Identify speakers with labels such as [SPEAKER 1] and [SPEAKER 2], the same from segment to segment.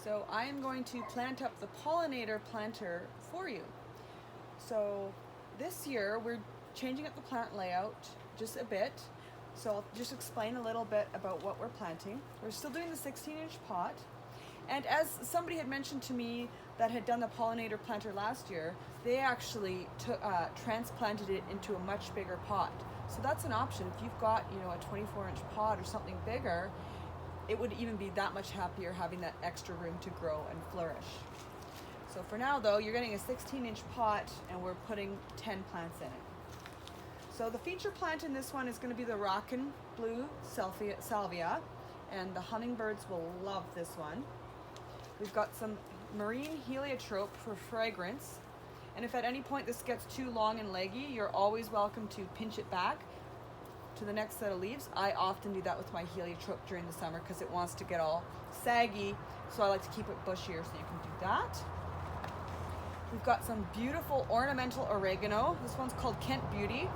[SPEAKER 1] So I am going to plant up the Pollinator planter for you. So this year we're changing up the plant layout just a bit. So I'll just explain a little bit about what we're planting. We're still doing the 16-inch pot. And as somebody had mentioned to me that had done the Pollinator planter last year, they actually transplanted it into a much bigger pot. So that's an option. If you've got, a 24-inch pot or something bigger, it would even be that much happier having that extra room to grow and flourish. So for now though, you're getting a 16-inch pot and we're putting 10 plants in it. So the feature plant in this one is going to be the Rockin' Blue Salvia, and the hummingbirds will love this one. We've got some marine heliotrope for fragrance, and if at any point this gets too long and leggy, you're always welcome to pinch it back to the next set of leaves. I often do that with my heliotrope during the summer because it wants to get all saggy, so I like to keep it bushier, so you can do that. We've got some beautiful ornamental oregano. This one's called Kent Beauty.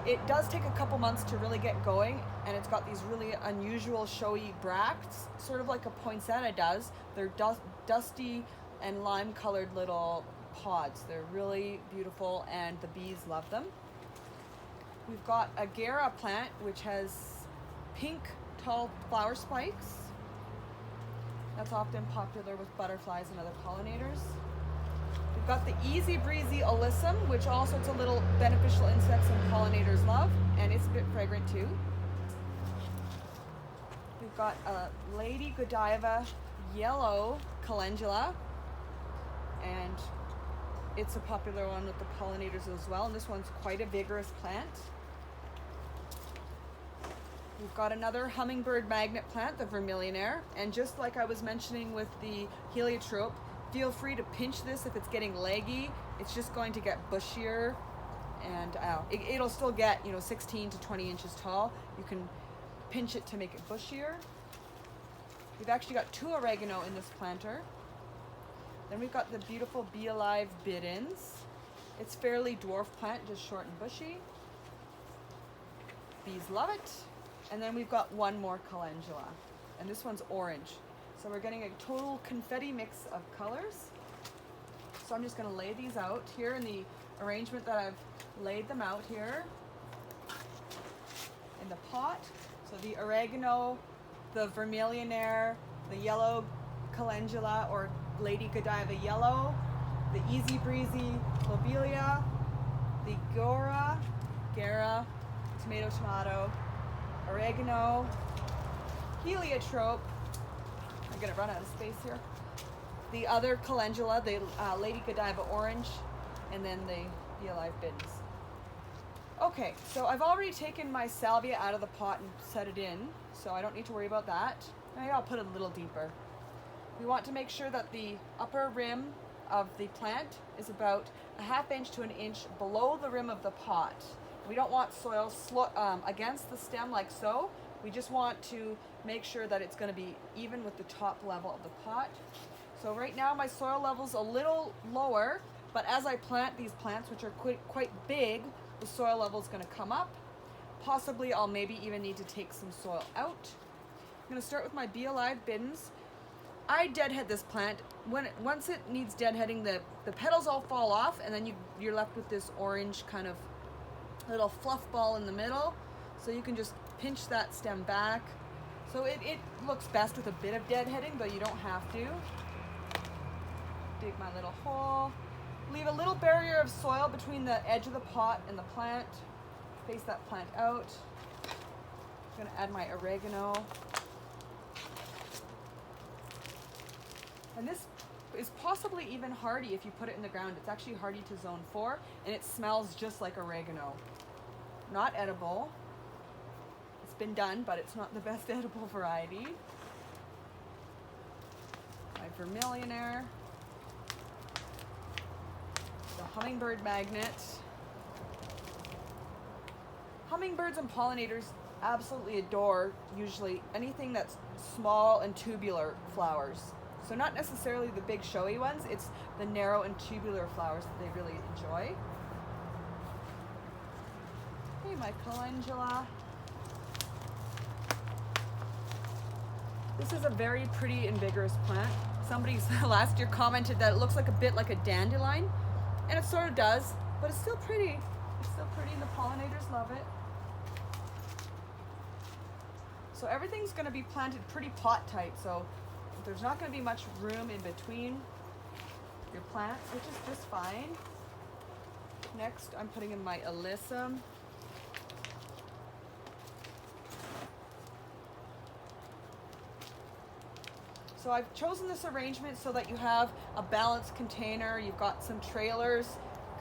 [SPEAKER 1] It does take a couple months to really get going, and it's got these really unusual showy bracts, sort of like a poinsettia does. They're dusty and lime-colored little pods. They're really beautiful, and the bees love them. We've got a Gara plant, which has pink tall flower spikes. That's often popular with butterflies and other pollinators. We've got the Easy Breezy Alyssum, which all sorts of little beneficial insects and pollinators love, and it's a bit fragrant too. We've got a Lady Godiva yellow calendula, and it's a popular one with the pollinators as well, and this one's quite a vigorous plant. We've got another hummingbird magnet plant, the Vermillionaire, and just like I was mentioning with the heliotrope, feel free to pinch this if it's getting leggy. It's just going to get bushier, and it'll still get 16 to 20 inches tall. You can pinch it to make it bushier. We've actually got 2 oregano in this planter. Then we've got the beautiful Be Alive Bidens. It's fairly dwarf plant, just short and bushy. Bees love it. And then we've got one more calendula, and this one's orange. So we're getting a total confetti mix of colors. So I'm just going to lay these out here in the arrangement that I've laid them out here in the pot. So the oregano, the Vermillionaire, the yellow calendula or Lady Godiva yellow, the Easy Breezy lobelia, the Gara, tomato, oregano, heliotrope. I'm gonna run out of space here. The other calendula, the Lady Godiva orange, and then the Be Alive Bidens. Okay, so I've already taken my salvia out of the pot and set it in, so I don't need to worry about that. Maybe I'll put it a little deeper. We want to make sure that the upper rim of the plant is about a ½ inch to an inch below the rim of the pot. We don't want soil against the stem like so. We just want to make sure that it's going to be even with the top level of the pot. So right now my soil level's a little lower, but as I plant these plants, which are quite big, the soil level is going to come up. Possibly I'll maybe even need to take some soil out. I'm going to start with my Be Alive Bidens. I deadhead this plant. Once it needs deadheading, the petals all fall off, and then you're left with this orange kind of little fluff ball in the middle. So you can just pinch that stem back. So it looks best with a bit of deadheading, but you don't have to. Dig my little hole. Leave a little barrier of soil between the edge of the pot and the plant. Face that plant out. I'm gonna add my oregano. And this is possibly even hardy if you put it in the ground. It's actually hardy to zone 4, and it smells just like oregano. Not edible. It's been done, but it's not the best edible variety. My Vermillionaire. The hummingbird magnet. Hummingbirds and pollinators absolutely adore usually anything that's small and tubular flowers. So not necessarily the big showy ones, it's the narrow and tubular flowers that they really enjoy. Okay, my calendula. This is a very pretty and vigorous plant. Somebody last year commented that it looks like a bit like a dandelion, and it sort of does, but it's still pretty. It's still pretty and the pollinators love it. So everything's going to be planted pretty pot tight, so there's not going to be much room in between your plants, which is just fine. Next, I'm putting in my alyssum. So I've chosen this arrangement so that you have a balanced container. You've got some trailers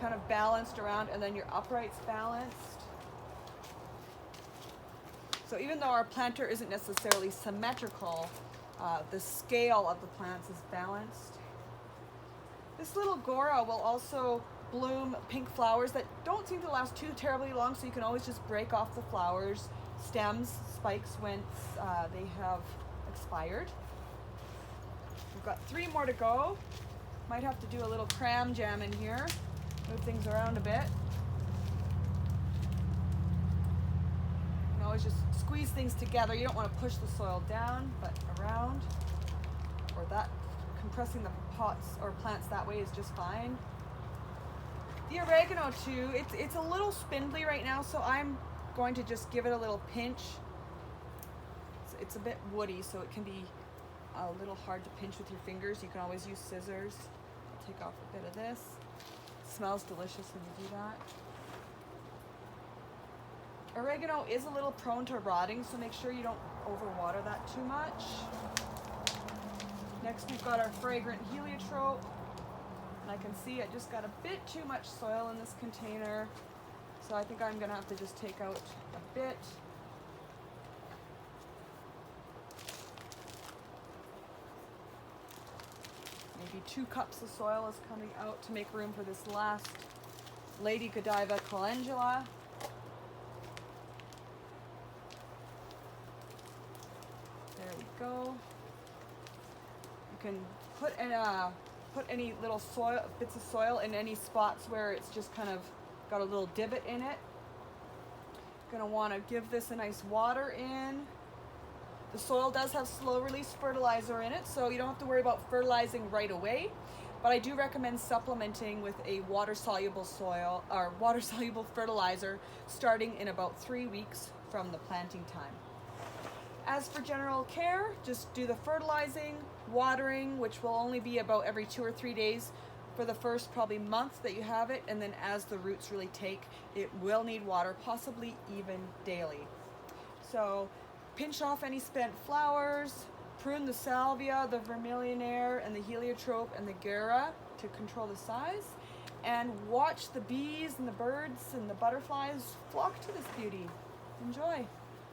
[SPEAKER 1] kind of balanced around, and then your uprights balanced. So even though our planter isn't necessarily symmetrical, the scale of the plants is balanced. This little Gora will also bloom pink flowers that don't seem to last too terribly long, so you can always just break off the flowers, stems, spikes once they have expired. We've got 3 more to go. Might have to do a little cram jam in here, move things around a bit. You can always just squeeze things together. You don't want to push the soil down, but around, or that compressing the pots or plants that way is just fine. The oregano too, it's a little spindly right now, so I'm going to just give it a little pinch. It's a bit woody, so it can be a little hard to pinch with your fingers. You can always use scissors. I'll take off a bit of this. It smells delicious when you do that. Oregano is a little prone to rotting, so make sure you don't overwater that too much. Next, we've got our fragrant heliotrope. And I can see I just got a bit too much soil in this container, so I think I'm gonna have to just take out a bit. Maybe 2 cups of soil is coming out to make room for this last Lady Godiva calendula. There we go. You can put any little soil, bits of soil in any spots where it's just kind of got a little divot in it. Gonna want to give this a nice water in. The soil does have slow release fertilizer in it, so you don't have to worry about fertilizing right away, but I do recommend supplementing with a water-soluble soil or water-soluble fertilizer starting in about 3 weeks from the planting time. As for general care, just do the fertilizing, watering, which will only be about every 2 or 3 days for the first probably month that you have it, and then as the roots really take, it will need water, possibly even daily. So pinch off any spent flowers, prune the salvia, the vermillionaire, and the heliotrope, and the gera to control the size, and watch the bees and the birds and the butterflies flock to this beauty. Enjoy.